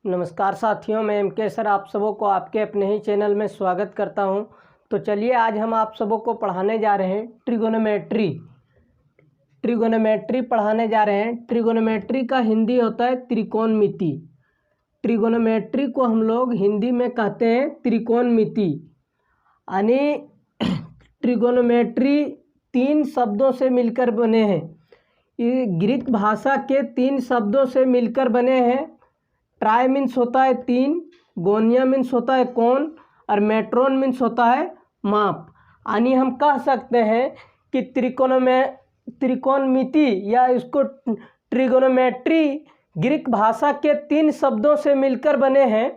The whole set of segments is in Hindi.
नमस्कार साथियों, मैं एम.के. सर आप सबों को आपके अपने ही चैनल में स्वागत करता हूं। तो चलिए आज हम आप सबों को पढ़ाने जा रहे हैं ट्रिगोनोमेट्री पढ़ाने जा रहे हैं। ट्रिगोनोमेट्री का हिंदी होता है त्रिकोणमिति। ट्रिगोनोमेट्री को हम लोग हिंदी में कहते हैं त्रिकोणमिति। यानी ट्रिगोनोमेट्री 3 शब्दों से मिलकर बने हैं। ये ग्रीक भाषा के 3 शब्दों से मिलकर बने हैं। ट्राई मीन्स होता है 3, गोनिया मीन्स होता है कोण और मेट्रोन मीन्स होता है माप। यानी हम कह सकते हैं कि त्रिकोणमिति या इसको ट्रिगोनोमेट्री ग्रीक भाषा के 3 शब्दों से मिलकर बने हैं।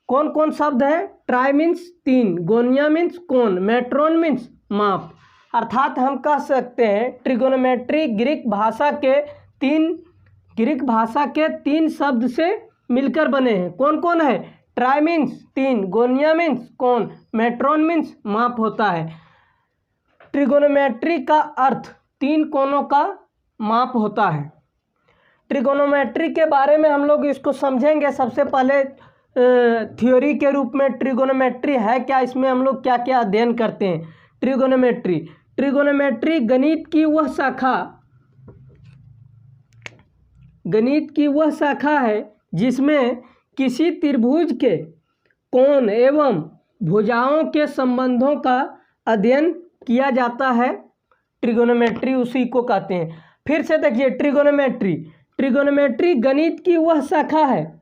कौन कौन शब्द है? ट्राई मीन्स 3, गोनिया मीन्स कोण, मेट्रोन मीन्स माप। अर्थात हम कह सकते हैं ट्रिगोनोमेट्री ग्रीक भाषा के 3 शब्द से मिलकर बने हैं। कौन कौन है? ट्राई मीन्स 3, गोनिया मीन्स कोण, मेट्रोन मीन्स माप होता है। ट्रिगोनोमेट्री का अर्थ 3 कोणों का माप होता है। ट्रिगोनोमेट्री के बारे में हम लोग इसको समझेंगे। सबसे पहले थ्योरी के रूप में ट्रिगोनोमेट्री है क्या, इसमें हम लोग क्या क्या अध्ययन करते हैं। ट्रिगोनोमेट्री गणित की वह शाखा है जिसमें किसी त्रिभुज के कोण एवं भुजाओं के संबंधों का अध्ययन किया जाता है। ट्रिगोनोमेट्री उसी को कहते हैं। फिर से देखिए, ट्रिगोनोमेट्री गणित की वह शाखा है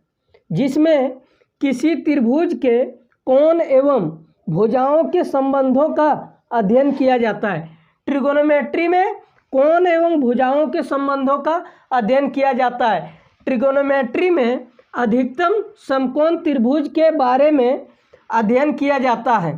जिसमें किसी त्रिभुज के कोण एवं भुजाओं के संबंधों का अध्ययन किया जाता है। ट्रिगोनोमेट्री में कोण एवं भुजाओं के संबंधों का अध्ययन किया जाता है। ट्रिगोनोमेट्री में अधिकतम समकोण त्रिभुज के बारे में अध्ययन किया जाता है।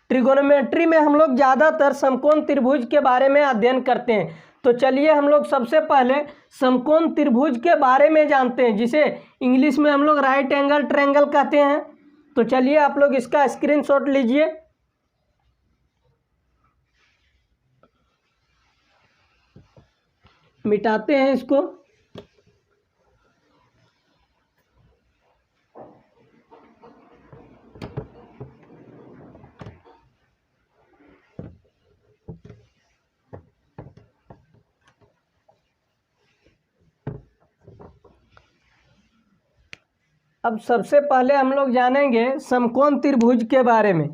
ट्रिगोनोमेट्री में हम लोग ज़्यादातर समकोण त्रिभुज के बारे में अध्ययन करते हैं। तो चलिए हम लोग सबसे पहले समकोण त्रिभुज के बारे में जानते हैं, जिसे इंग्लिश में हम लोग राइट एंगल ट्रायंगल कहते हैं। तो चलिए आप लोग इसका स्क्रीनशॉट लीजिए। मिटाते हैं इसको। अब सबसे पहले हम लोग जानेंगे समकोण त्रिभुज के बारे में।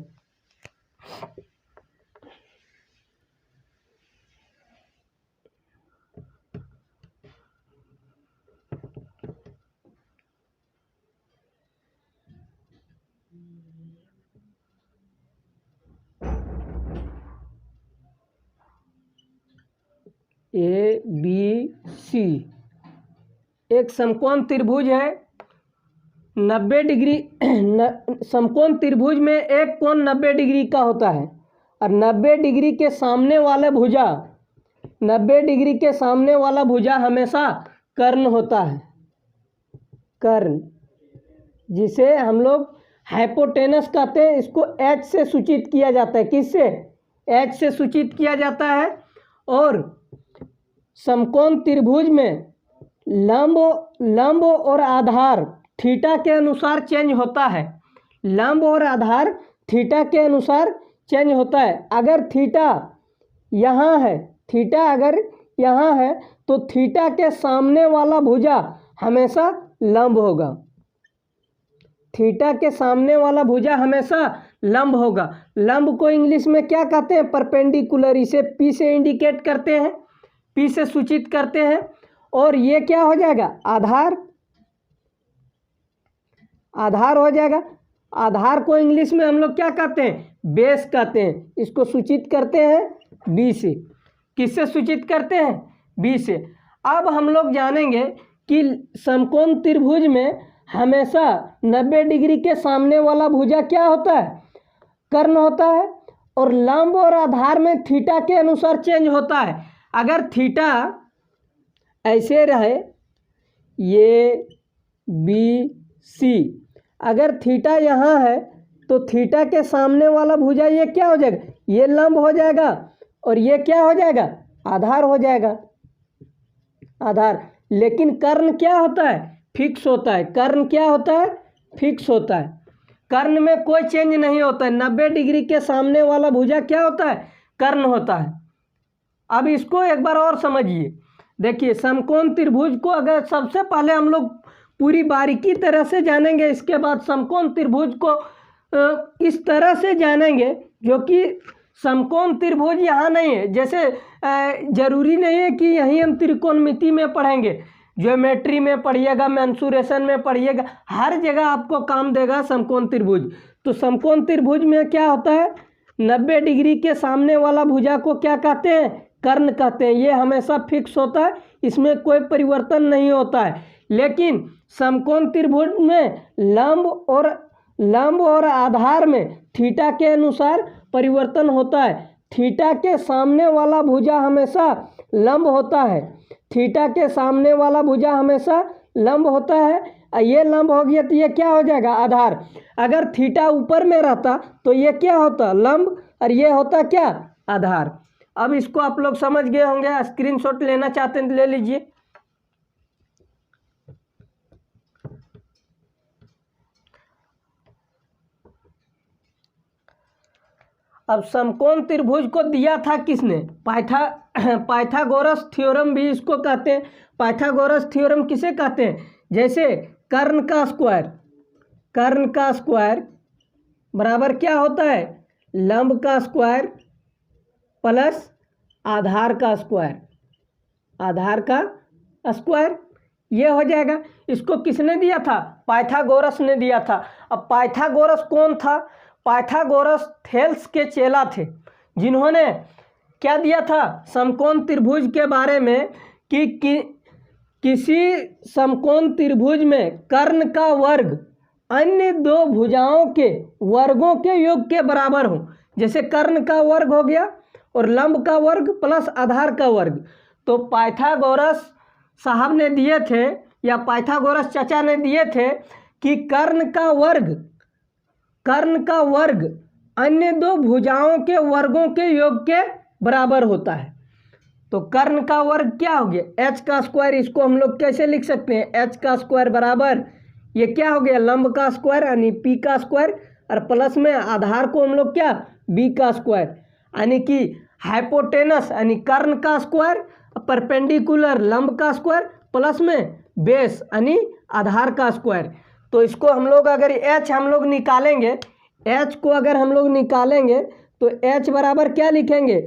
ABC एक समकोण त्रिभुज है 90 डिग्री। समकोण त्रिभुज में एक कोण 90 डिग्री का होता है और 90 डिग्री के सामने वाला भुजा हमेशा कर्ण होता है। कर्ण, जिसे हम लोग हाइपोटेनस कहते हैं। इसको H से सूचित किया जाता है। किससे? H से सूचित किया जाता है। और समकोण त्रिभुज में लंब और आधार थीटा के अनुसार चेंज होता है। लंब और आधार थीटा के अनुसार चेंज होता है। अगर थीटा अगर यहाँ है तो थीटा के सामने वाला भुजा हमेशा लंब होगा। थीटा के सामने वाला भुजा हमेशा लंब होगा। लंब को इंग्लिश में क्या कहते हैं? परपेंडिकुलर। इसे P से इंडिकेट करते हैं, P से सूचित करते हैं। और ये क्या हो जाएगा? आधार हो जाएगा। आधार को इंग्लिश में हम लोग क्या कहते हैं? बेस कहते हैं। इसको सूचित करते हैं B से। किससे सूचित करते हैं? B से। अब हम लोग जानेंगे कि समकोण त्रिभुज में हमेशा 90 डिग्री के सामने वाला भुजा क्या होता है? कर्ण होता है। और लंब और आधार में थीटा के अनुसार चेंज होता है। अगर थीटा ऐसे रहे, ये BC, अगर थीटा यहाँ है तो थीटा के सामने वाला भुजा ये क्या हो जाएगा? ये लंब हो जाएगा और ये क्या हो जाएगा? आधार हो जाएगा। आधार। लेकिन कर्ण क्या होता है? फिक्स होता है। कर्ण क्या होता है? फिक्स होता है। कर्ण में कोई चेंज नहीं होता है। 90 डिग्री के सामने वाला भुजा क्या होता है? कर्ण होता है। अब इसको एक बार और समझिए। देखिए समकोण त्रिभुज को अगर सबसे पहले हम लोग पूरी बारीकी तरह से जानेंगे, इसके बाद समकोण त्रिभुज को इस तरह से जानेंगे जो कि समकोण त्रिभुज यहाँ नहीं है। जैसे जरूरी नहीं है कि यहीं हम त्रिकोणमिति में पढ़ेंगे, ज्योमेट्री में पढ़िएगा, मेंसुरेशन में पढ़िएगा, हर जगह आपको काम देगा समकोण त्रिभुज। तो समकोण त्रिभुज में क्या होता है? 90 डिग्री के सामने वाला भुजा को क्या कहते हैं? कर्ण कहते हैं। ये हमेशा फिक्स होता है, इसमें कोई परिवर्तन नहीं होता है। लेकिन समकोण त्रिभुज में लंब और आधार में थीटा के अनुसार परिवर्तन होता है। थीटा के सामने वाला भुजा हमेशा लंब होता है। थीटा के सामने वाला भुजा हमेशा लंब होता है। ये लंब हो गया तो ये क्या हो जाएगा? आधार। अगर थीटा ऊपर में रहता तो ये क्या होता? लंब, और ये होता क्या? आधार। अब इसको आप लोग समझ गए होंगे। स्क्रीनशॉट लेना चाहते हैं तो ले लीजिए। अब समकोण त्रिभुज को दिया था किसने? पाइथागोरस थ्योरम भी इसको कहते हैं। पाइथागोरस थ्योरम किसे कहते हैं? जैसे कर्ण का स्क्वायर बराबर क्या होता है? लंब का स्क्वायर प्लस आधार का स्क्वायर, ये हो जाएगा। इसको किसने दिया था? पाइथागोरस ने दिया था। अब पाइथागोरस कौन था? पाइथागोरस थेल्स के चेला थे, जिन्होंने क्या दिया था? समकोण त्रिभुज के बारे में कि किसी समकोण त्रिभुज में कर्ण का वर्ग अन्य दो भुजाओं के वर्गों के योग के बराबर हो। जैसे कर्ण का वर्ग हो गया और लंब का वर्ग प्लस आधार का वर्ग। तो पाइथागोरस साहब ने दिए थे, या पाइथागोरस चाचा ने दिए थे कि कर्ण का वर्ग अन्य दो भुजाओं के वर्गों के योग के बराबर होता है। तो कर्ण का वर्ग क्या हो गया? h का स्क्वायर। इसको हम लोग कैसे लिख सकते हैं? h का स्क्वायर बराबर ये क्या हो गया? लंब का स्क्वायर यानी p का स्क्वायर, और प्लस में आधार को हम लोग क्या? b का स्क्वायर, यानी कि हाइपोटेनस यानी कर्ण का स्क्वायर, परपेंडिकुलर लंब का स्क्वायर, प्लस में बेस यानी आधार का स्क्वायर। तो इसको हम लोग अगर h हम लोग निकालेंगे, h को अगर हम लोग निकालेंगे तो h बराबर क्या लिखेंगे?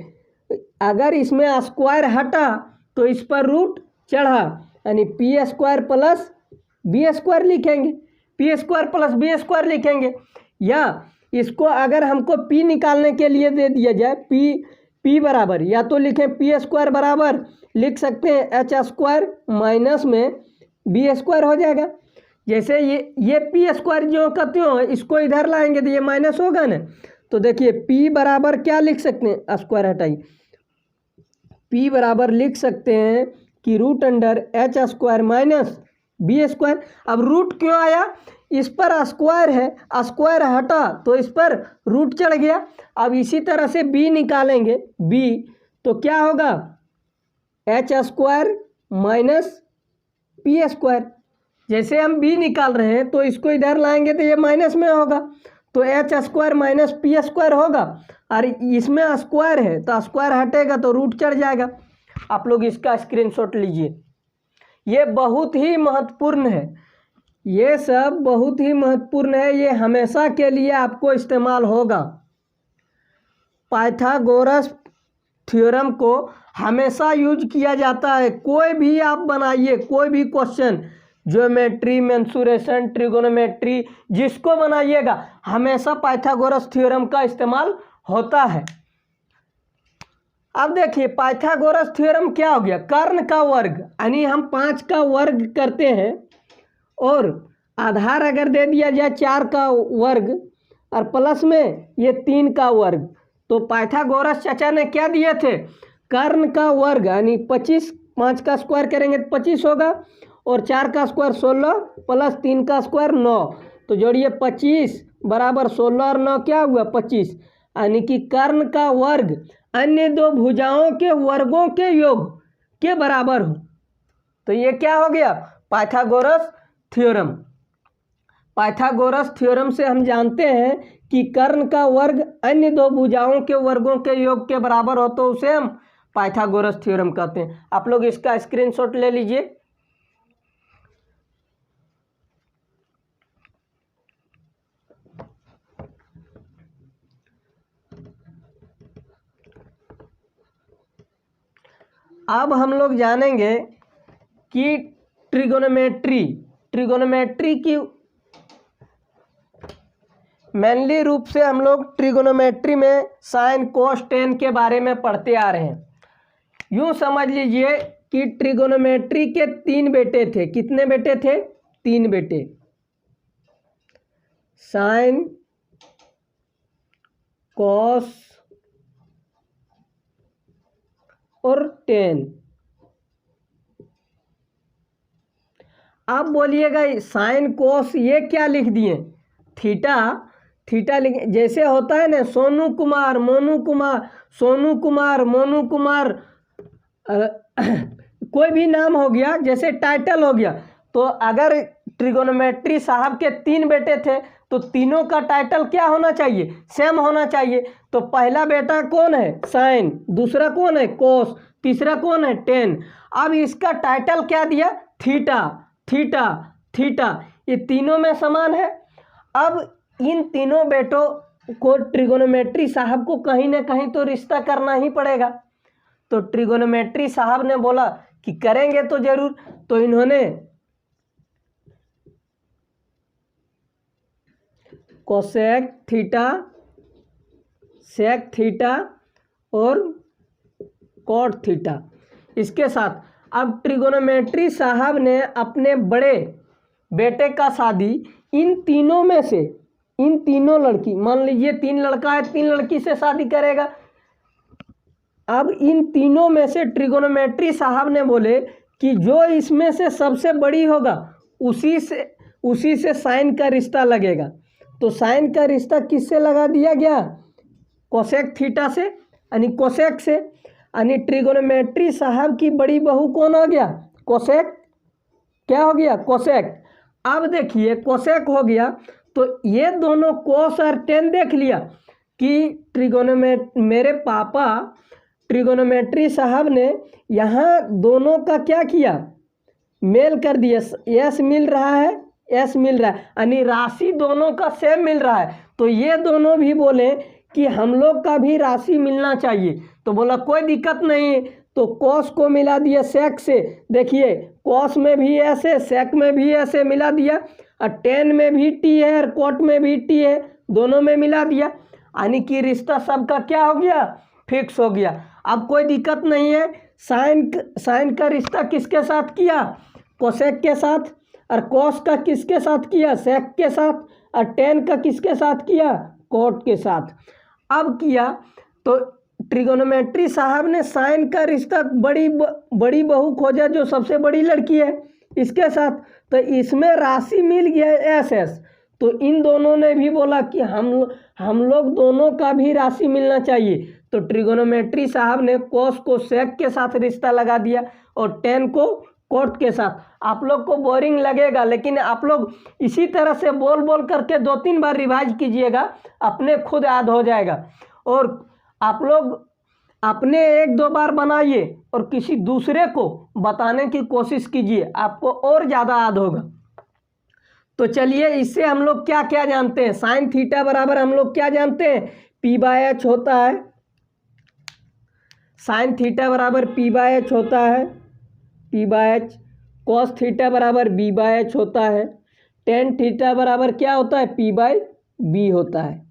अगर इसमें स्क्वायर हटा तो इस पर रूट चढ़ा, यानी P square plus B square लिखेंगे। P square plus B square लिखेंगे। या इसको अगर हमको p निकालने के लिए दे दिया जाए, p बराबर, या तो लिखें पी स्क्वायर बराबर लिख सकते हैं एच स्क्वायर माइनस में बी स्क्वायर हो जाएगा। जैसे ये पी स्क्वायर जो कहते हो इसको इधर लाएंगे तो ये माइनस होगा ना। तो देखिए p बराबर क्या लिख सकते हैं? स्क्वायर हटाइए, p बराबर लिख सकते हैं कि root under H square minus B square. अब रूट क्यों आया? इस पर स्क्वायर है, स्क्वायर हटा तो इस पर रूट चढ़ गया। अब इसी तरह से b निकालेंगे, b तो क्या होगा? H square minus P square. जैसे हम b निकाल रहे हैं तो इसको इधर लाएंगे तो ये माइनस में होगा, तो H square minus P square होगा। और इसमें स्क्वायर है तो स्क्वायर हटेगा तो रूट चढ़ जाएगा। आप लोग इसका स्क्रीनशॉट लीजिए। ये बहुत ही महत्वपूर्ण है, ये सब बहुत ही महत्वपूर्ण है। ये हमेशा के लिए आपको इस्तेमाल होगा। पाइथागोरस थ्योरम को हमेशा यूज किया जाता है। कोई भी आप बनाइए, कोई भी क्वेश्चन, ज्योमेट्री, मेंसुरेशन, ट्रिगोनोमेट्री, जिसको बनाइएगा हमेशा पाइथागोरस थ्योरम का इस्तेमाल होता है। अब देखिए पाइथागोरस थ्योरम क्या हो गया? कर्ण का वर्ग यानी हम 5 का वर्ग करते हैं और आधार अगर दे दिया जाए 4 का वर्ग और प्लस में ये 3 का वर्ग, तो पाइथागोरस चाचा ने क्या दिए थे? कर्ण का वर्ग यानी 25, 5 का स्क्वायर करेंगे तो 25 होगा, और 4 का स्क्वायर 16 प्लस 3 का स्क्वायर 9, तो जोड़िए 25 बराबर 16 और 9 क्या हुआ? 25, यानी कि कर्ण का वर्ग अन्य दो भुजाओं के वर्गों के योग के बराबर हो। तो ये क्या हो गया? Pythagoras theorem. पाइथागोरस थ्योरम से हम जानते हैं कि कर्ण का वर्ग अन्य दो भुजाओं के वर्गों के योग के बराबर हो तो उसे हम पाइथागोरस थ्योरम कहते हैं। आप लोग इसका स्क्रीनशॉट ले लीजिए। अब हम लोग जानेंगे कि ट्रिगोनोमेट्री की मेनली रूप से हम लोग ट्रिगोनोमेट्री में साइन कोस टेन के बारे में पढ़ते आ रहे हैं। यूँ समझ लीजिए कि ट्रिगोनोमेट्री के 3 बेटे थे। कितने बेटे थे? 3 बेटे, साइन, कॉस और टेन। आप बोलिएगा साइन कोस ये क्या लिख दिए? थीटा लिख, जैसे होता है ना सोनू कुमार, मोनू कुमार, सोनू कुमार, मोनू कुमार, कोई भी नाम हो गया, जैसे टाइटल हो गया। तो अगर ट्रिगोनोमेट्री साहब के 3 बेटे थे तो तीनों का टाइटल क्या होना चाहिए? सेम होना चाहिए। तो पहला बेटा कौन है? साइन, दूसरा कौन है? कोस, तीसरा कौन है? टेन। अब इसका टाइटल क्या दिया? Theta, theta, theta. ये तीनों में समान है। अब इन तीनों बेटों को ट्रिगोनोमेट्री साहब को कहीं ना कहीं तो रिश्ता करना ही पड़ेगा। तो ट्रिगोनोमेट्री साहब ने बोला कि करेंगे तो जरूर। तो इन्होंने कोसेक थीटा, सेक थीटा और कॉट थीटा, इसके साथ अब ट्रिगोनोमेट्री साहब ने अपने बड़े बेटे का शादी इन तीनों में से, इन तीनों लड़की, मान लीजिए 3 लड़का है, 3 लड़की से शादी करेगा। अब इन तीनों में से ट्रिगोनोमेट्री साहब ने बोले कि जो इसमें से सबसे बड़ी होगा उसी से साइन का रिश्ता लगेगा। तो साइन का रिश्ता किससे लगा दिया गया? कोसेक थीटा से, यानी कोसेक से। यानी ट्रिगोनोमेट्री साहब की बड़ी बहू कौन हो गया? कोसेक। क्या हो गया? कोसेक। अब देखिए कोसेक हो गया तो ये दोनों कोस और टेन देख लिया कि मेरे पापा ट्रिगोनोमेट्री साहब ने यहाँ दोनों का क्या किया? मेल कर दिया। एस मिल रहा है, एस मिल रहा है, यानी राशि दोनों का सेम मिल रहा है। तो ये दोनों भी बोले कि हम लोग का भी राशि मिलना चाहिए। तो बोला कोई दिक्कत नहीं। तो कॉस को मिला दिया सेक से। देखिए कॉस में भी एस है, सेक में भी एस है, मिला दिया। और टेन में भी टी है और कॉट में भी टी है, दोनों में मिला दिया। यानी कि रिश्ता सबका क्या हो गया? फिक्स हो गया। अब कोई दिक्कत नहीं है। साइन का रिश्ता किसके साथ किया? कोसेक के साथ। और कॉस का किसके साथ किया? सेक के साथ। और टेन का किसके साथ किया? कॉट के साथ। अब किया तो ट्रिगोनोमेट्री साहब ने साइन का रिश्ता बड़ी बहू खोजा जो सबसे बड़ी लड़की है इसके साथ। तो इसमें राशि मिल गया एस एस। तो इन दोनों ने भी बोला कि हम लोग दोनों का भी राशि मिलना चाहिए। तो ट्रिगोनोमेट्री साहब ने कोस को सेक के साथ रिश्ता लगा दिया और टेन को कॉट के साथ। आप लोग को बोरिंग लगेगा, लेकिन आप लोग इसी तरह से बोल करके 2-3 बार रिवाइज कीजिएगा, अपने खुद याद हो जाएगा। और आप लोग अपने 1-2 बार बनाइए और किसी दूसरे को बताने की कोशिश कीजिए, आपको और ज़्यादा याद होगा। तो चलिए इससे हम लोग क्या क्या जानते हैं? साइन थीटा बराबर हम लोग क्या जानते हैं? p/h होता है। साइन थीटा बराबर p/h होता है, p/h। कॉस थीटा बराबर b/h होता है। टेन थीटा बराबर क्या होता है? p/b होता है।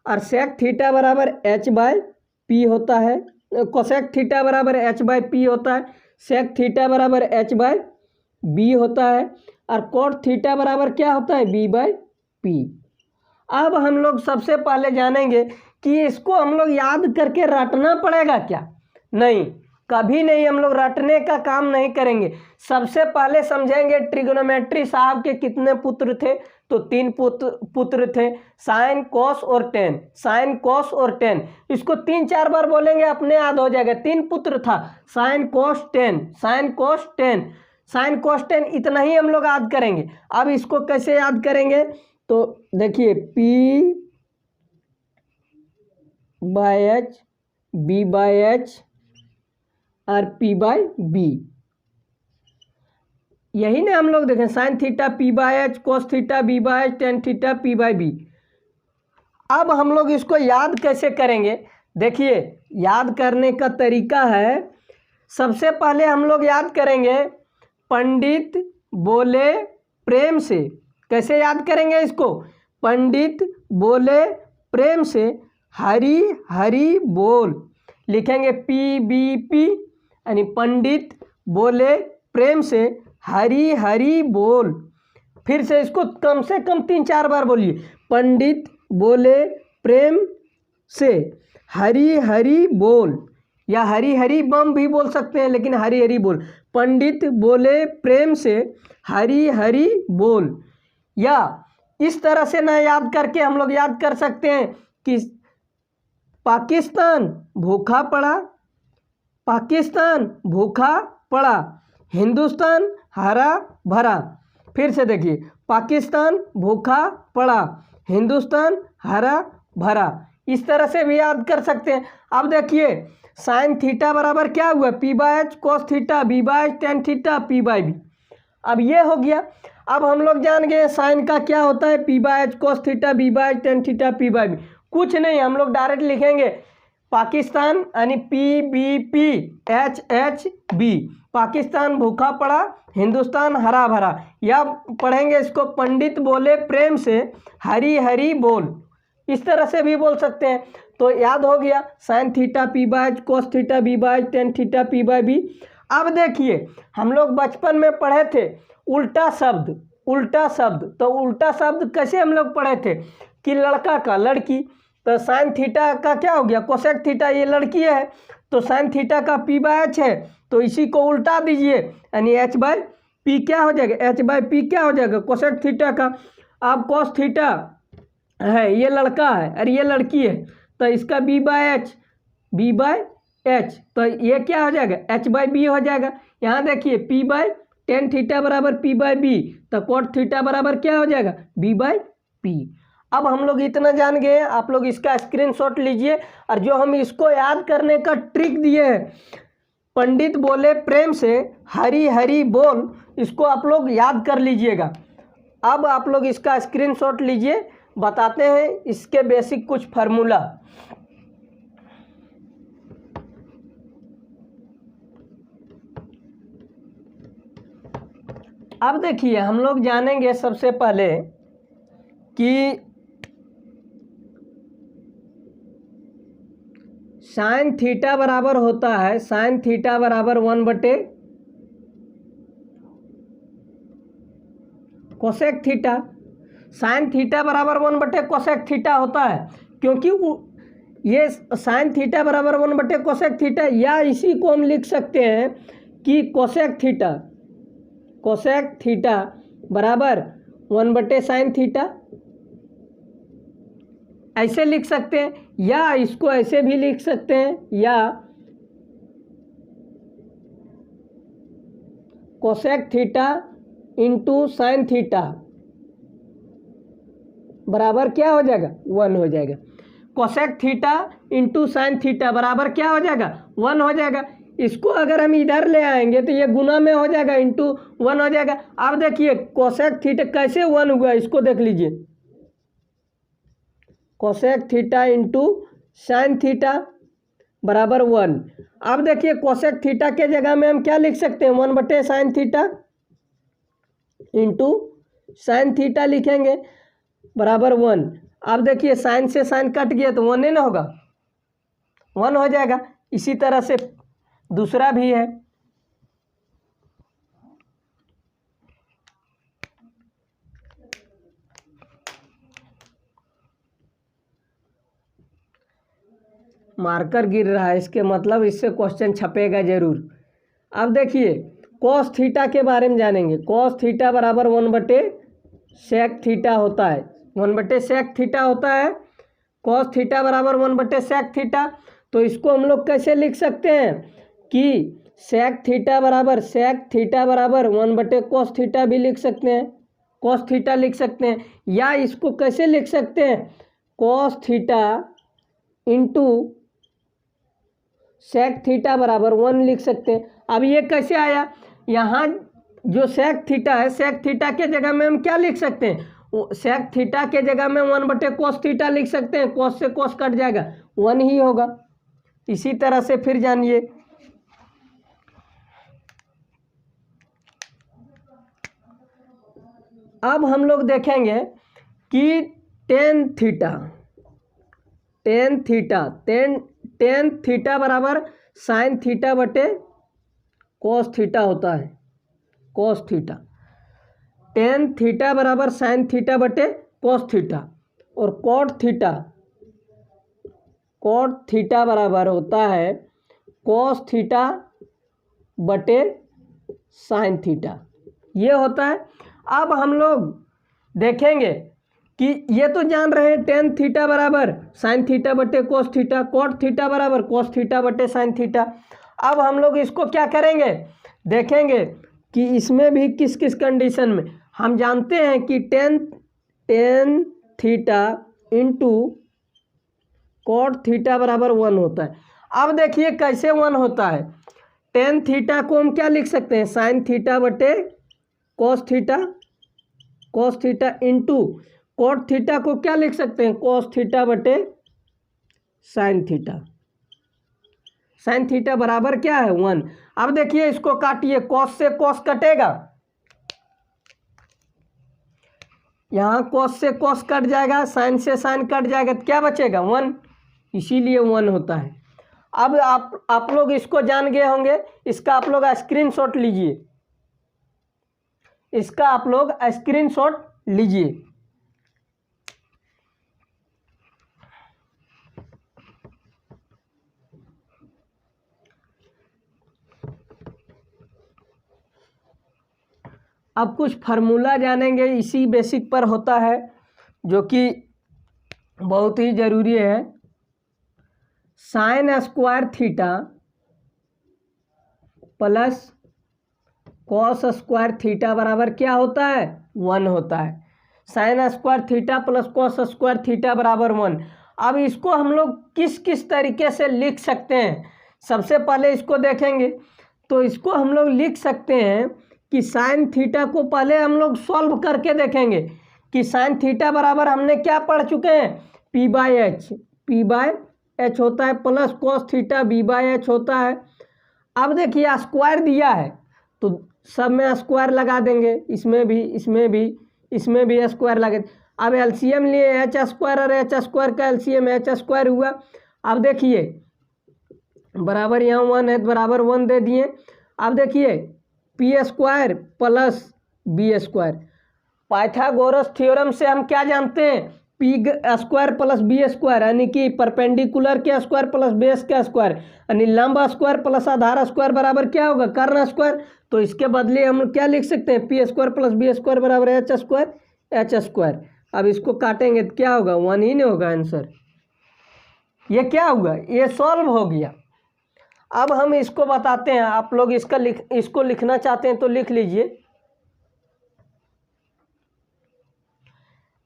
और सेक थीटा बराबर h/p होता है। कोसेक थीटा बराबर h/p होता है। सेक थीटा बराबर h/b होता है। और कॉट थीटा बराबर क्या होता है? b/p। अब हम लोग सबसे पहले जानेंगे कि इसको हम लोग याद करके रटना पड़ेगा क्या? नहीं, कभी नहीं। हम लोग रटने का काम नहीं करेंगे। सबसे पहले समझेंगे ट्रिगोनोमेट्री साहब के कितने पुत्र थे? तो 3 पुत्र थे, साइन कॉस और टेन। साइन कॉस और टेन, इसको 3-4 बार बोलेंगे अपने याद हो जाएगा। 3 पुत्र था, sine cos tan, sine cos tan. Sine cos tan इतना ही हम लोग याद करेंगे। अब इसको कैसे याद करेंगे, तो देखिए P by H, B by H और P बाय बी, यही ना हम लोग देखें, sine theta P by H, cos theta B by H, tan theta P by B. अब हम लोग इसको याद कैसे करेंगे, देखिए याद करने का तरीका है, सबसे पहले हम लोग याद करेंगे पंडित बोले प्रेम से। कैसे याद करेंगे इसको, पंडित बोले प्रेम से हरी हरी बोल, लिखेंगे PBP, यानी पंडित बोले प्रेम से हरी हरी बोल। फिर से इसको कम से कम 3-4 बार बोलिए, पंडित बोले प्रेम से हरी हरी बोल, या हरी हरी बम भी बोल सकते हैं, लेकिन हरी हरी बोल, पंडित बोले प्रेम से हरी हरी बोल। या इस तरह से ना याद करके हम लोग याद कर सकते हैं कि पाकिस्तान भूखा पड़ा, पाकिस्तान भूखा पड़ा, हिंदुस्तान हरा भरा। फिर से देखिए, पाकिस्तान भूखा पड़ा, हिंदुस्तान हरा भरा। इस तरह से भी याद कर सकते हैं। अब देखिए साइन थीटा बराबर क्या हुआ, P by H cos theta B by H tan theta P by B. अब ये हो गया। अब हम लोग जान गए साइन का क्या होता है, P by H cos theta B by H tan theta P by B. कुछ नहीं, हम लोग डायरेक्ट लिखेंगे पाकिस्तान यानी PBP HHB, पाकिस्तान भूखा पड़ा, हिंदुस्तान हरा भरा। या पढ़ेंगे इसको पंडित बोले प्रेम से हरी हरी बोल, इस तरह से भी बोल सकते हैं। तो याद हो गया sine theta P by H cos theta B by H tan theta P by B. अब देखिए हम लोग बचपन में पढ़े थे उल्टा शब्द, उल्टा शब्द। तो उल्टा शब्द कैसे हम लोग पढ़े थे कि लड़का का लड़की, तो साइन थीटा का क्या हो गया कोसेक थीटा, ये लड़की है तो साइन थीटा का P बाय एच है, तो इसी को उल्टा दीजिए, यानी H बाय P क्या हो जाएगा, H बाय P क्या हो जाएगा कोसेक थीटा का। अब कोस थीटा है, ये लड़का है और ये लड़की है, तो इसका B by H, B by H, तो ये क्या हो जाएगा H बाय बी हो जाएगा। यहाँ देखिए P बाय टेन थीटा बराबर P बाय बी, तो कोट थीटा बराबर क्या हो जाएगा B बाय पी। अब हम लोग इतना जान गए, आप लोग इसका स्क्रीनशॉट लीजिए, और जो हम इसको याद करने का ट्रिक दिए हैं, पंडित बोले प्रेम से हरी हरी बोल, इसको आप लोग याद कर लीजिएगा। अब आप लोग इसका स्क्रीनशॉट लीजिए, बताते हैं इसके बेसिक कुछ फार्मूला। अब देखिए हम लोग जानेंगे सबसे पहले कि साइन थीटा बराबर होता है, साइन थीटा बराबर 1/, कोसेक थीटा, साइन थीटा बराबर 1/, कोसेक थीटा होता है, क्योंकि ये साइन थीटा बराबर 1/, कोसेक थीटा, या इसी को हम लिख सकते हैं कि कोसेक थीटा, कोसेक थीटा बराबर 1/, साइन थीटा, ऐसे लिख सकते हैं, या इसको ऐसे भी लिख सकते हैं, या cosec theta into sine theta बराबर क्या हो जाएगा 1 हो जाएगा। Cosec theta into sine theta बराबर क्या हो जाएगा 1 हो जाएगा। इसको अगर हम इधर ले आएंगे तो ये गुना में हो जाएगा, इंटू 1 हो जाएगा। अब देखिए कोसेक थीटा कैसे 1 हुआ, इसको देख लीजिए, cosec theta into sine theta बराबर 1। अब देखिए कोसेक थीटा के जगह में हम क्या लिख सकते हैं, 1/, sine theta into sine theta लिखेंगे बराबर 1। अब देखिए साइन से साइन कट गया तो 1 ही ना होगा, 1 हो जाएगा। इसी तरह से दूसरा भी है, मार्कर गिर रहा है, इसके मतलब इससे क्वेश्चन छपेगा जरूर। अब देखिए कॉस थीटा के बारे में जानेंगे। कॉस थीटा बराबर 1/, सेक थीटा होता है, 1/, सेक थीटा होता है। कॉस थीटा बराबर 1/, सेक थीटा। तो इसको हम लोग कैसे लिख सकते हैं कि सेक थीटा बराबर 1/cos थीटा भी लिख सकते हैं, cos थीटा लिख सकते हैं, या इसको कैसे लिख सकते हैं, cos theta into sec theta बराबर 1 लिख सकते हैं। अब ये कैसे आया, यहाँ जो सेक थीटा है, सेक थीटा के जगह में हम क्या लिख सकते हैं, सेक थीटा के जगह में 1/cos थीटा लिख सकते हैं, cos से cos कट जाएगा, 1 ही होगा। इसी तरह से फिर जानिए, अब हम लोग देखेंगे कि टेन थीटा बराबर साइन थीटा बटे cos थीटा होता है, cos थीटा। टेन थीटा बराबर साइन थीटा बटे cos थीटा, और cot थीटा बराबर होता है cos थीटा बटे साइन थीटा, ये होता है। अब हम लोग देखेंगे कि ये तो जान रहे हैं टेन थीटा बराबर साइन थीटा बटे cos थीटा, cot थीटा बराबर cos थीटा बटे साइन थीटा। अब हम लोग इसको क्या करेंगे, देखेंगे कि इसमें भी किस किस कंडीशन में हम जानते हैं कि tan theta into cot theta बराबर 1 होता है। अब देखिए कैसे 1 होता है, टेन थीटा को हम क्या लिख सकते हैं, साइन थीटा बटे cos theta into cot theta को क्या लिख सकते हैं, cos थीटा बटे साइन थीटा बराबर क्या है, 1। अब देखिए इसको काटिए, cos से cos कटेगा, यहाँ cos से cos कट जाएगा, साइन से साइन कट जाएगा, तो क्या बचेगा, 1, इसीलिए 1 होता है। अब आप लोग इसको जान गए होंगे, इसका आप लोग स्क्रीनशॉट लीजिए, इसका आप लोग स्क्रीनशॉट लीजिए। अब कुछ फार्मूला जानेंगे, इसी बेसिक पर होता है, जो कि बहुत ही ज़रूरी है। Sign square theta plus cos square theta बराबर क्या होता है, 1 होता है। Sign square theta plus cos square theta बराबर 1। अब इसको हम लोग किस किस तरीके से लिख सकते हैं, सबसे पहले इसको देखेंगे। तो इसको हम लोग लिख सकते हैं कि साइन थीटा को पहले हम लोग सॉल्व करके देखेंगे कि साइन थीटा बराबर हमने क्या पढ़ चुके हैं, p/h होता है, प्लस कॉस थीटा b/h होता है। अब देखिए स्क्वायर दिया है तो सब में स्क्वायर लगा देंगे, इसमें भी स्क्वायर लगे। अब एलसीएम लिए एच स्क्वायर और एच स्क्वायर का एलसीएम एच स्क्वायर हुआ। अब देखिए बराबर यहाँ 1 है, बराबर 1 दे दिए। अब देखिए P square plus B square, Pythagoras theorem से हम क्या जानते हैं, P square plus B square, यानी कि परपेंडिकुलर के स्क्वायर प्लस बेस का स्क्वायर, यानी लंब स्क्वायर प्लस आधार स्क्वायर बराबर क्या होगा, कर्ण स्क्वायर। तो इसके बदले हम क्या लिख सकते हैं, P square plus B square बराबर एच स्क्वायर। अब इसको काटेंगे तो क्या होगा, 1 ही नहीं होगा आंसर। ये क्या हुआ, ये सॉल्व हो गया। अब हम इसको बताते हैं, आप लोग इसको लिखना चाहते हैं तो लिख लीजिए।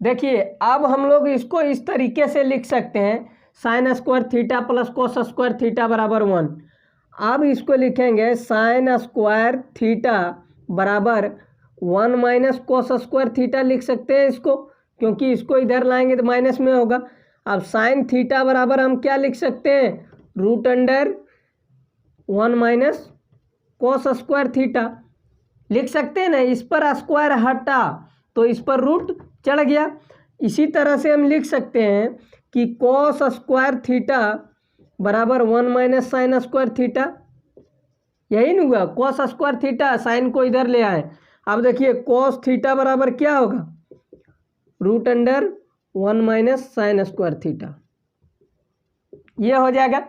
देखिए अब हम लोग इसको इस तरीके से लिख सकते हैं, sign square theta plus cos square theta बराबर 1। अब इसको लिखेंगे साइन स्क्वायर थीटा बराबर 1 माइनस कोस स्क्वायर थीटा लिख सकते हैं इसको, क्योंकि इसको इधर लाएंगे तो माइनस में होगा। अब साइन थीटा बराबर हम क्या लिख सकते हैं, root under 1 minus cos square theta लिख सकते हैं ना। इस पर स्क्वायर हटा तो इस पर रूट चढ़ गया। इसी तरह से हम लिख सकते हैं कि कोस स्क्वायर थीटा बराबर 1 माइनस साइन स्क्वायर थीटा, यही नहीं हुआ, कोस स्क्वायर थीटा, साइन को इधर ले आए। अब देखिए कोस थीटा बराबर क्या होगा, root under 1 minus sine square theta. ये हो जाएगा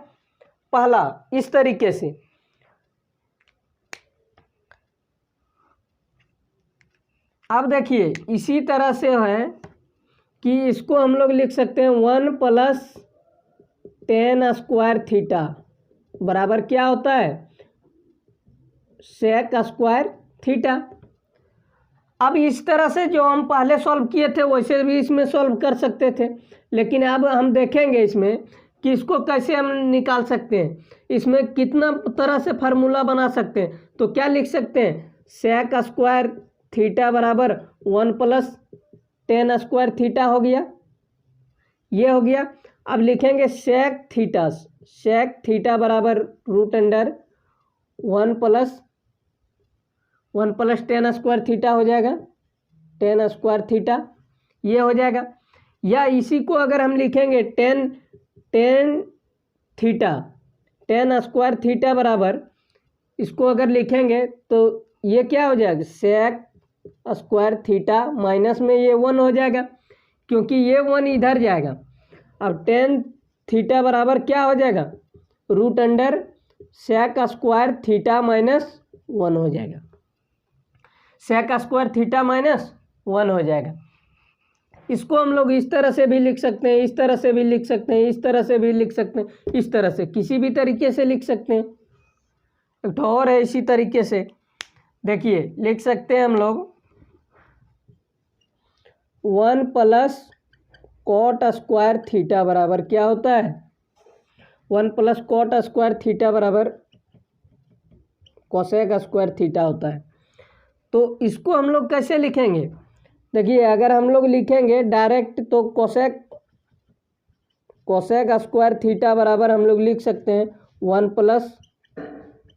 पहला, इस तरीके से। अब देखिए इसी तरह से है कि इसको हम लोग लिख सकते हैं 1 प्लस टेन स्क्वायर थीटा बराबर क्या होता है, सेक स्क्वायर थीटा। अब इस तरह से जो हम पहले सॉल्व किए थे वैसे भी इसमें सॉल्व कर सकते थे, लेकिन अब हम देखेंगे इसमें कि इसको कैसे हम निकाल सकते हैं, इसमें कितना तरह से फार्मूला बना सकते हैं। तो क्या लिख सकते हैं, सेक स्क्वायर थीटा बराबर 1 + tan² थीटा हो गया, ये हो गया। अब लिखेंगे सेक थीटा बराबर √1 + tan² थीटा हो जाएगा, tan² थीटा, ये हो जाएगा। या इसी को अगर हम लिखेंगे tan थीटा बराबर, इसको अगर लिखेंगे तो ये क्या हो जाएगा, सेक² थीटा माइनस में ये 1 हो जाएगा, क्योंकि ये 1 इधर जाएगा। अब tan थीटा बराबर क्या हो जाएगा, √, सेक² थीटा माइनस 1 हो जाएगा, सेक² थीटा माइनस 1 हो जाएगा। इसको हम लोग इस तरह से भी लिख सकते हैं, इस तरह से भी लिख सकते हैं, इस तरह से भी लिख सकते हैं, इस तरह से किसी भी तरीके से लिख सकते हैं। एक तो और है इसी तरीके से, देखिए लिख सकते हैं हम लोग 1 + cot² थीटा बराबर क्या होता है, 1 + cot² थीटा बराबर cosec² थीटा होता है। तो इसको हम लोग कैसे लिखेंगे, देखिए अगर हम लोग लिखेंगे डायरेक्ट तो cosec² थीटा बराबर हम लोग लिख सकते हैं 1 +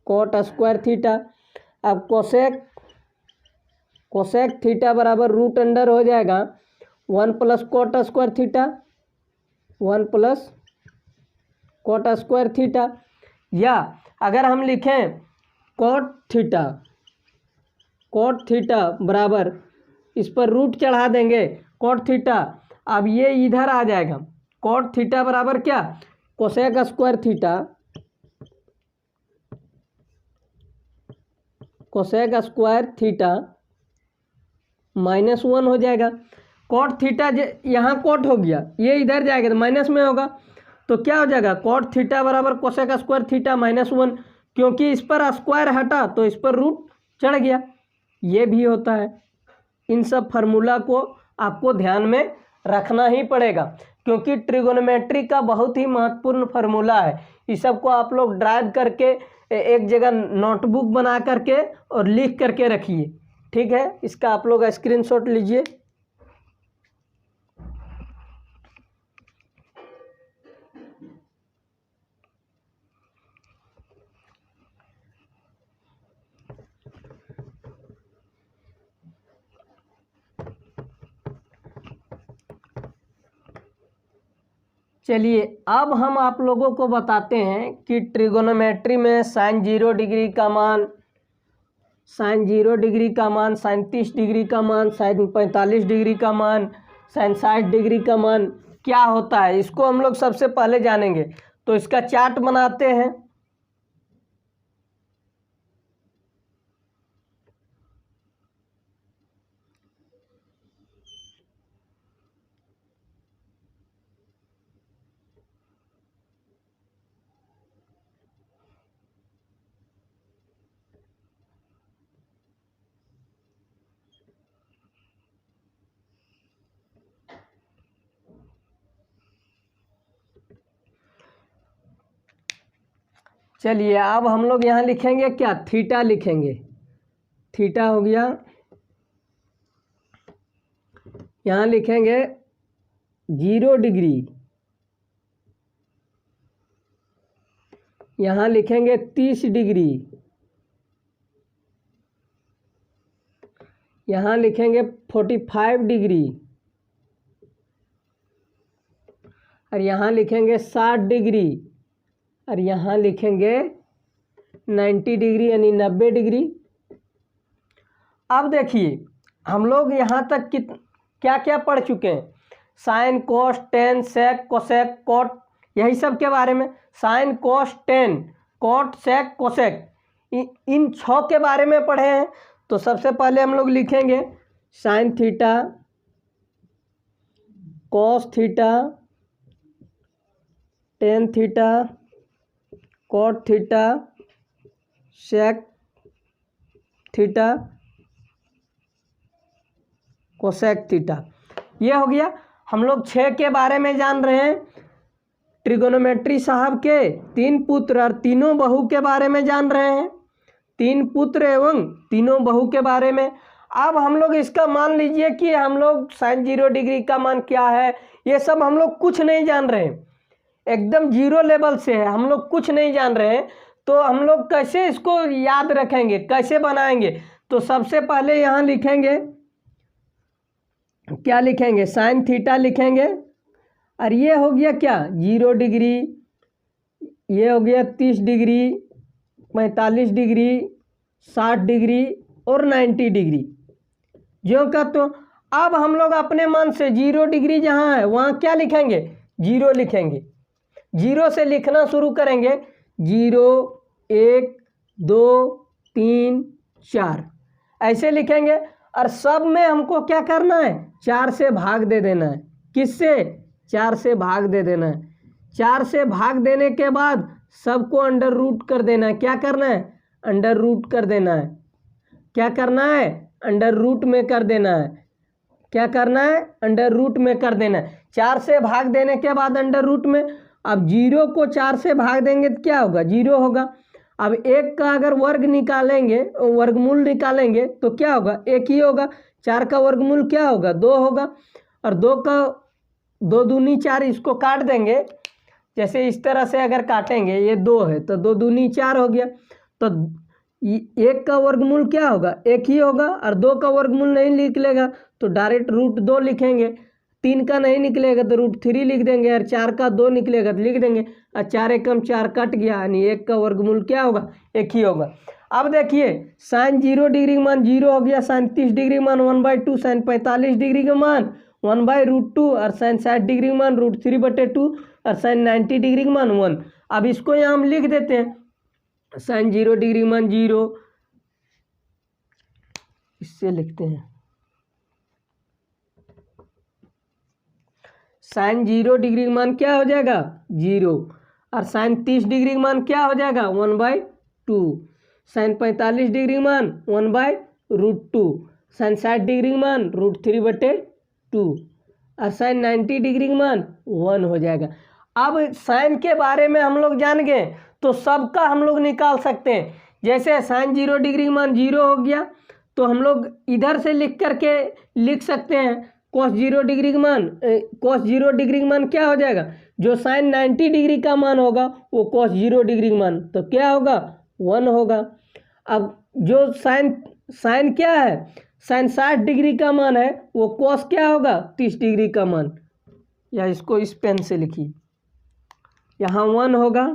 cot² थीटा। अब cosec थीटा बराबर √, हो जाएगा 1 + cot² थीटा, 1 + cot² थीटा। या अगर हम लिखें cot थीटा बराबर, इस पर रूट चढ़ा देंगे cot थीटा, अब ये इधर आ जाएगा, cot थीटा बराबर क्या, cosec² theta, cosec² theta minus 1 हो जाएगा। cot थीटा यहाँ cot हो गया, ये इधर जाएगा तो माइनस में होगा, तो क्या हो जाएगा, cot थीटा बराबर cosec² थीटा माइनस 1, क्योंकि इस पर स्क्वायर हटा तो इस पर रूट चढ़ गया, ये भी होता है। इन सब फार्मूला को आपको ध्यान में रखना ही पड़ेगा, क्योंकि ट्रिगोनोमेट्री का बहुत ही महत्वपूर्ण फार्मूला है। इस सब को आप लोग ड्राइव करके एक जगह नोटबुक बना करके और लिख करके रखिए, ठीक है। इसका आप लोग स्क्रीनशॉट लीजिए। चलिए अब हम आप लोगों को बताते हैं कि ट्रिगोनोमेट्री में sin 0 डिग्री का मान, sin 0 डिग्री का मान, sin 30 डिग्री का मान, sin 45 डिग्री का मान, sin 60 डिग्री का मान क्या होता है, इसको हम लोग सबसे पहले जानेंगे। तो इसका चार्ट बनाते हैं। चलिए अब हम लोग यहाँ लिखेंगे क्या, थीटा लिखेंगे, थीटा हो गया, यहाँ लिखेंगे 0 डिग्री, यहाँ लिखेंगे 30 डिग्री, यहाँ लिखेंगे 45 डिग्री, और यहाँ लिखेंगे 60 डिग्री, और यहाँ लिखेंगे 90 डिग्री यानी 90 डिग्री। अब देखिए हम लोग यहाँ तक क्या क्या पढ़ चुके हैं, sine cos tan sec cosec cot, यही सब के बारे में, sine cos tan cot sec cosec, इन 6 के बारे में पढ़े हैं। तो सबसे पहले हम लोग लिखेंगे sine theta, cos theta, tan theta, cot theta, sec theta cosec theta. ये हो गया। हम लोग 6 के बारे में जान रहे हैं, ट्रिगोनोमेट्री साहब के 3 पुत्र और तीनों बहू के बारे में जान रहे हैं, 3 पुत्र एवं तीनों बहू के बारे में। अब हम लोग इसका मान लीजिए कि हम लोग sin 0 डिग्री का मान क्या है, ये सब हम लोग कुछ नहीं जान रहे हैं, एकदम जीरो लेवल से है, हम लोग कुछ नहीं जान रहे हैं। तो हम लोग कैसे इसको याद रखेंगे, कैसे बनाएंगे? तो सबसे पहले यहाँ लिखेंगे, क्या लिखेंगे? साइन थीटा लिखेंगे। और ये हो गया क्या? 0 डिग्री, ये हो गया 30 डिग्री, 45 डिग्री, 60 डिग्री और 90 डिग्री। जो का तो अब हम लोग अपने मन से 0 डिग्री जहाँ है वहाँ क्या लिखेंगे? 0 लिखेंगे। 0 से लिखना शुरू करेंगे, 0 1 2 3 4 ऐसे लिखेंगे। और सब में हमको क्या करना है? 4 से भाग दे देना है। किससे? 4 से भाग दे देना है। 4 से भाग देने के बाद सबको अंडर रूट कर देना है। क्या करना है? अंडर रूट कर देना है। क्या करना है? अंडर रूट में कर देना है। क्या करना है? अंडर रूट में कर देना है। 4 से भाग देने के बाद अंडर रूट में। अब 0 को 4 से भाग देंगे तो क्या होगा? 0 होगा। अब 1 का अगर वर्ग निकालेंगे, वर्गमूल निकालेंगे तो क्या होगा? 1 ही होगा। 4 का वर्गमूल क्या होगा? 2 होगा। और 2 का 2 दूनी 4, इसको काट देंगे। जैसे इस तरह से अगर काटेंगे, ये 2 है तो 2 दूनी 4 हो गया। तो 1 का वर्गमूल क्या होगा? 1 ही होगा। और 2 का वर्गमूल नहीं निकलेगा तो डायरेक्ट √2 लिखेंगे। 3 का नहीं निकलेगा तो √3 लिख देंगे। और 4 का 2 निकलेगा तो लिख देंगे। और 4 एकम 4 कट गया, यानी 1 का वर्गमूल क्या होगा? 1 ही होगा। अब देखिए, साइन 0 डिग्री का मान 0 हो गया, साइन 30 डिग्री का मान 1/2, साइन 45 डिग्री का मान 1/√2 और साइन 60 डिग्री का मान √3/2 और साइन 90 डिग्री का मान 1। अब इसको यहाँ हम लिख देते हैं, साइन 0 डिग्री का मान 0, इससे लिखते हैं साइन 0 डिग्री का मान क्या हो जाएगा? 0। और साइन 30 डिग्री का मान क्या हो जाएगा? 1/2। साइन 45 डिग्री का मान 1/√2। साइन 60 डिग्री का मान √3/2 और साइन 90 डिग्री का मान 1 हो जाएगा। अब साइन के बारे में हम लोग जान गए तो सबका हम लोग निकाल सकते हैं। जैसे साइन 0 डिग्री का मान 0 हो गया तो हम लोग इधर से लिख करके लिख सकते हैं cos 0 डिग्री का मान, cos 0 डिग्री का मान क्या हो जाएगा? जो साइन 90 डिग्री का मान होगा वो cos 0 डिग्री का मान तो क्या होगा? 1 होगा। अब जो साइन क्या है? साइन 60 डिग्री का मान है वो cos क्या होगा? 30 डिग्री का मान। या इसको इस पेन से लिखिए, यहाँ 1 होगा।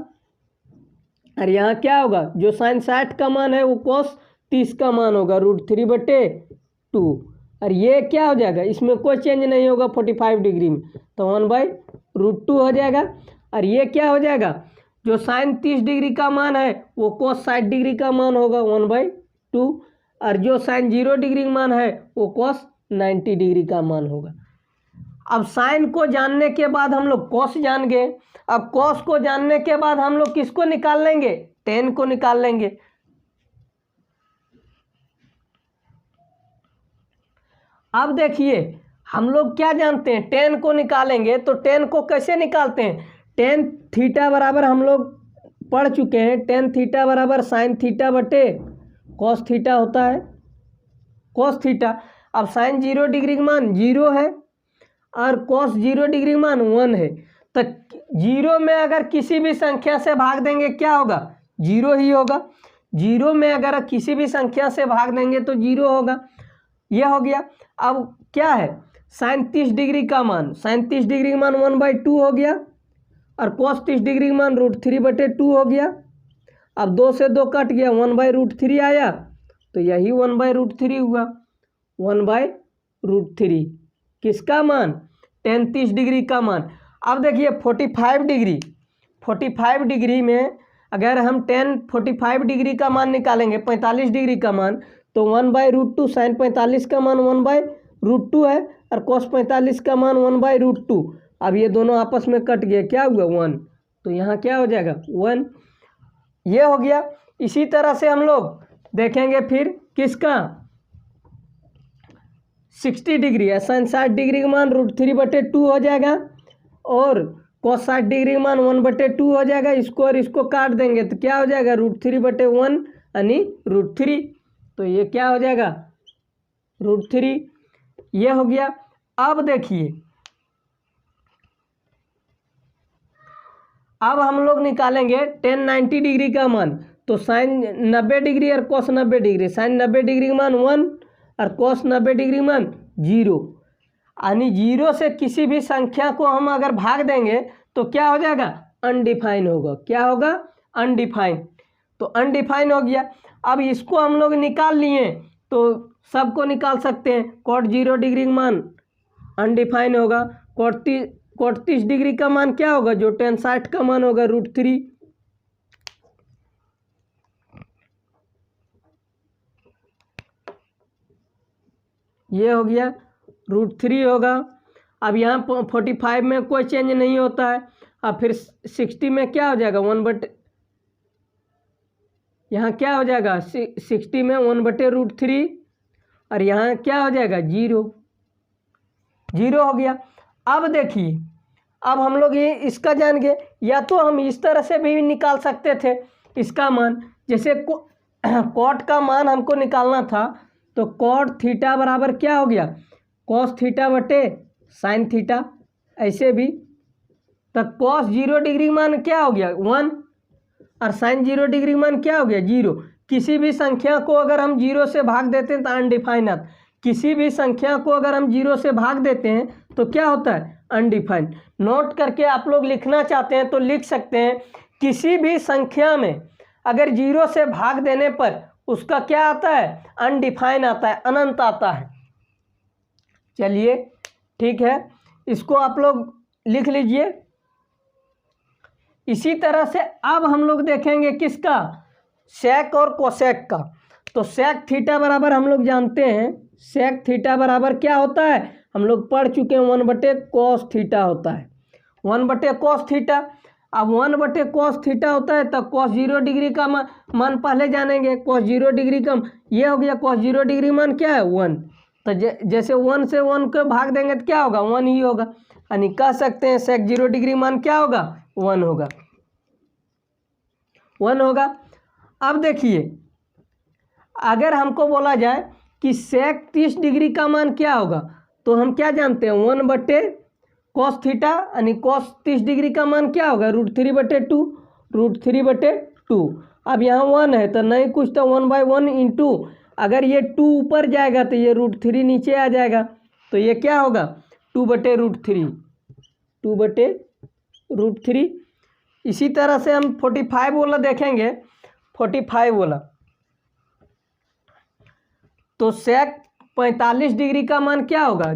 और यहाँ क्या होगा? जो साइन 60 का मान है वो cos 30 का मान होगा √3/2। और ये क्या हो जाएगा? इसमें कोई चेंज नहीं होगा 45 डिग्री में, तो 1/√2 हो जाएगा। और ये क्या हो जाएगा? जो साइन 30 डिग्री का मान है वो cos 60 डिग्री का मान होगा 1/2। और जो साइन 0 डिग्री का मान है वो cos 90 डिग्री का मान होगा। अब साइन को जानने के बाद हम लोग cos जान गए। अब cos को जानने के बाद हम लोग किसको निकाल लेंगे? tan को निकाल लेंगे। अब देखिए, हम लोग क्या जानते हैं? tan को निकालेंगे। तो tan को कैसे निकालते हैं? tan थीटा बराबर हम लोग पढ़ चुके हैं, tan थीटा बराबर साइन थीटा बटे cos थीटा होता है, cos थीटा। अब साइन 0 डिग्री का मान 0 है और cos 0 डिग्री का मान 1 है। तो 0 में अगर किसी भी संख्या से भाग देंगे क्या होगा? 0 ही होगा। 0 में अगर किसी भी संख्या से भाग देंगे तो 0 होगा। यह हो गया। अब क्या है? साइन 30 डिग्री का मान, साइन 30 डिग्री का मान 1/2 हो गया और cos 30 डिग्री का मान √3/2 हो गया। अब 2 से 2 कट गया, 1/√3 आया तो यही 1/√3 हुआ। 1/√3 किसका मान? tan 30 डिग्री का मान। अब देखिए 45 डिग्री में अगर हम tan 45 डिग्री का मान निकालेंगे, 45 डिग्री का मान, तो 1/√2, साइन 45 का मान 1/√2 है और cos 45 का मान 1/√2। अब ये दोनों आपस में कट गए, क्या हुआ? 1। तो यहाँ क्या हो जाएगा? 1। ये हो गया। इसी तरह से हम लोग देखेंगे फिर किसका 60 डिग्री है, साइन 60 डिग्री का मान √3/2 हो जाएगा और cos 60 डिग्री का मान 1/2 हो जाएगा। इसको और इसको काट देंगे तो क्या हो जाएगा √3/1 यानी √3। तो ये क्या हो जाएगा √3, ये हो गया। अब देखिए अब हम लोग निकालेंगे tan 90 डिग्री का मान। तो साइन 90 डिग्री और cos 90 डिग्री, साइन 90 डिग्री का मान 1 और cos 90 डिग्री का मान 0, यानी 0 से किसी भी संख्या को हम अगर भाग देंगे तो क्या हो जाएगा अनडिफाइन होगा। क्या होगा अनडिफाइन। तो अनडिफाइन हो गया। अब इसको हम लोग निकाल लिए तो सबको निकाल सकते हैं। cot 0 डिग्री का मान अनडिफाइन होगा, cot 30 डिग्री का मान क्या होगा जो tan 60 का मान होगा √3। ये हो गया √3 होगा। अब यहाँ 45 में कोई चेंज नहीं होता है। अब फिर 60 में क्या हो जाएगा 1/, यहाँ क्या हो जाएगा 60 में 1/√3 और यहाँ क्या हो जाएगा 0 हो गया। अब देखिए अब हम लोग ये इसका जान गए, या तो हम इस तरह से भी निकाल सकते थे इसका मान। जैसे कॉट का मान हमको निकालना था तो cot थीटा बराबर क्या हो गया cos थीटा/sin थीटा, ऐसे भी। तो cos 0 डिग्री मान क्या हो गया 1 और sin 0 डिग्री मान क्या हो गया 0। किसी भी संख्या को अगर हम 0 से भाग देते हैं तो अनडिफाइन आता। किसी भी संख्या को अगर हम 0 से भाग देते हैं तो क्या होता है अनडिफाइंड। नोट करके आप लोग लिखना चाहते हैं तो लिख सकते हैं, किसी भी संख्या में अगर 0 से भाग देने पर उसका क्या आता है अनडिफाइन आता है, अनंत आता है। चलिए ठीक है, इसको आप लोग लिख लीजिए। इसी तरह से अब हम लोग देखेंगे किसका सेक और कोसेक का। तो सेक थीटा बराबर हम लोग जानते हैं, सेक थीटा बराबर क्या होता है हम लोग पढ़ चुके हैं 1/cos थीटा होता है, 1/cos थीटा। अब 1/cos थीटा होता है तो cos 0 डिग्री का मान पहले जानेंगे। cos 0 डिग्री का ये हो गया, cos 0 डिग्री मान क्या है 1। तो जैसे 1 से 1 को भाग देंगे तो क्या होगा 1 ही होगा, यानी कह सकते हैं सेक 0 डिग्री मान क्या होगा 1 होगा, 1 होगा। अब देखिए अगर हमको बोला जाए कि सेक 30 डिग्री का मान क्या होगा तो हम क्या जानते हैं 1/cos थीटा, यानी cos 30 डिग्री का मान क्या होगा √3/2। अब यहाँ 1 है तो नहीं कुछ तो 1/1 इंटू, अगर ये 2 ऊपर जाएगा तो ये √3 नीचे आ जाएगा, तो ये क्या होगा 2/√3, 2/√3। इसी तरह से हम 45 वाला देखेंगे। 45 वाला तो सेक 45 डिग्री का मान क्या होगा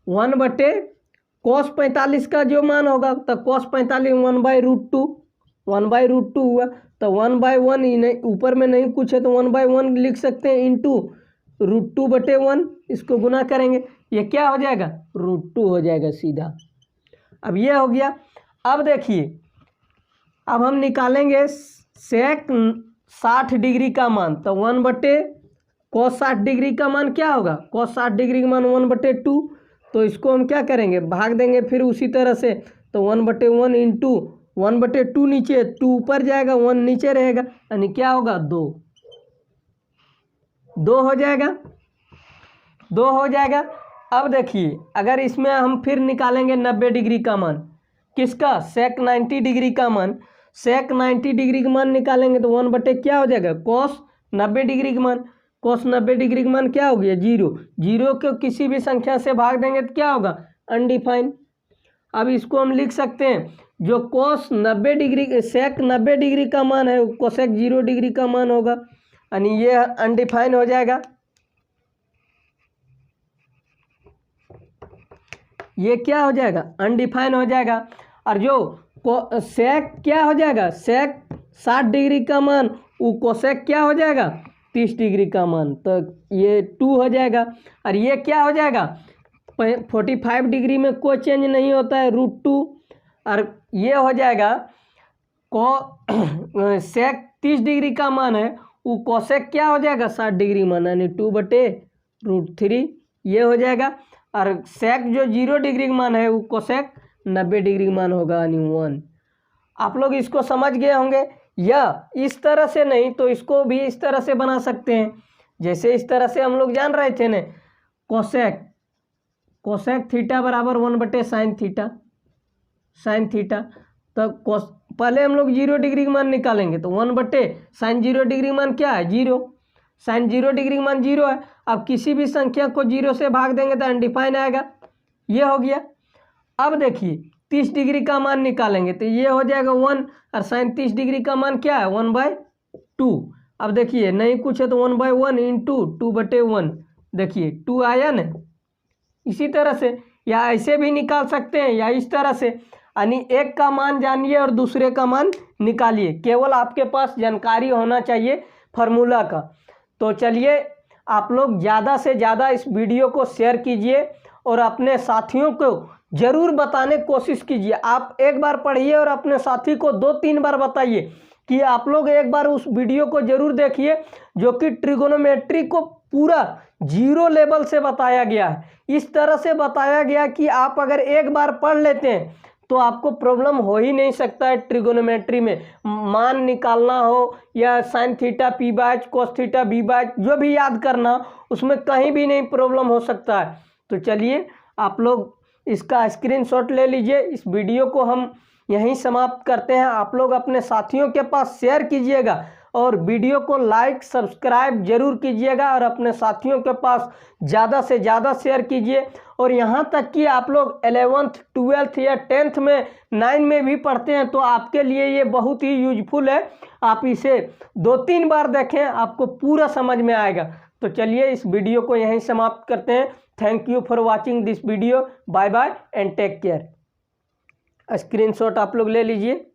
1/cos 45 का जो मान होगा तो cos 45 1/√2, 1/√2 हुआ। तो 1/1 ऊपर में नहीं कुछ है तो 1/1 लिख सकते हैं इंटू √2/1, इसको गुना करेंगे ये क्या हो जाएगा √2 हो जाएगा सीधा। अब ये हो गया। अब देखिए अब हम निकालेंगे सेक 60 डिग्री का मान। तो 1/cos 60 डिग्री का मान क्या होगा cos 60 डिग्री का मान 1/2। तो इसको हम क्या करेंगे भाग देंगे फिर उसी तरह से। तो 1/1 इंटू 1/2 नीचे 2 ऊपर जाएगा 1 नीचे रहेगा, यानी क्या होगा 2 हो जाएगा, 2 हो जाएगा। अब देखिए अगर इसमें हम फिर निकालेंगे 90 डिग्री का मान, किसका सेक 90 डिग्री का मान। सेक 90 डिग्री का मान निकालेंगे तो 1/ क्या हो जाएगा cos 90 डिग्री का मान, cos 90 डिग्री का मान क्या हो गया 0। 0 को किसी भी संख्या से भाग देंगे तो क्या होगा अनडिफाइन। अब इसको हम लिख सकते हैं जो cos 90 डिग्री सेक 90 डिग्री का मान है कोसेक 0 डिग्री का मान होगा, यानी ये अनडिफाइन हो जाएगा। ये क्या हो जाएगा अनडिफाइन हो जाएगा। और जो सेक क्या हो जाएगा सेक 60 डिग्री का मान वो कोसेक क्या हो जाएगा 30 डिग्री का मान, तो ये 2 हो जाएगा। और ये क्या हो जाएगा 45 डिग्री में कोई चेंज नहीं होता है √2। और ये हो जाएगा सेक 30 डिग्री का मान है वो कोसेक क्या हो जाएगा 60 डिग्री मान यानी 2/√3 ये हो जाएगा। और सेक जो 0 डिग्री का मान है वो कोसेक 90 डिग्री का मान होगा यानी 1। आप लोग इसको समझ गए होंगे। या इस तरह से नहीं तो इसको भी इस तरह से बना सकते हैं, जैसे इस तरह से हम लोग जान रहे थे ना, कोसेक थीटा बराबर 1/sin थीटा, साइन थीटा। तो पहले हम लोग 0 डिग्री का मान निकालेंगे तो 1/sin 0 डिग्री का मान क्या है 0, साइन 0 डिग्री का मान 0 है। अब किसी भी संख्या को 0 से भाग देंगे तो अनडिफाइन आएगा, ये हो गया। अब देखिए 30 डिग्री का मान निकालेंगे तो ये हो जाएगा 1 और साइन 30 डिग्री का मान क्या है 1/2। अब देखिए नहीं कुछ है तो 1/1 इंटू 2/1, देखिए 2 आया ना। इसी तरह से या ऐसे भी निकाल सकते हैं या इस तरह से, यानी एक का मान जानिए और दूसरे का मान निकालिए, केवल आपके पास जानकारी होना चाहिए फार्मूला का। तो चलिए आप लोग ज़्यादा से ज़्यादा इस वीडियो को शेयर कीजिए और अपने साथियों को ज़रूर बताने की कोशिश कीजिए। आप एक बार पढ़िए और अपने साथी को 2-3 बार बताइए कि आप लोग एक बार उस वीडियो को ज़रूर देखिए जो कि ट्रिगोनोमेट्री को पूरा 0 लेवल से बताया गया है। इस तरह से बताया गया कि आप अगर एक बार पढ़ लेते हैं तो आपको प्रॉब्लम हो ही नहीं सकता है ट्रिगोनोमेट्री में। मान निकालना हो या साइन थीटा p/, कोस थीटा b/, जो भी याद करना उसमें कहीं भी नहीं प्रॉब्लम हो सकता है। तो चलिए आप लोग इसका स्क्रीनशॉट ले लीजिए। इस वीडियो को हम यहीं समाप्त करते हैं। आप लोग अपने साथियों के पास शेयर कीजिएगा और वीडियो को लाइक सब्सक्राइब जरूर कीजिएगा और अपने साथियों के पास ज़्यादा से ज़्यादा शेयर कीजिए। और यहाँ तक कि आप लोग 11th 12th या 10th में 9 में भी पढ़ते हैं तो आपके लिए ये बहुत ही यूजफुल है। आप इसे 2-3 बार देखें, आपको पूरा समझ में आएगा। तो चलिए इस वीडियो को यहीं समाप्त करते हैं। Thank you for watching this video. Bye bye and take care. Screenshot आप लोग ले लीजिए।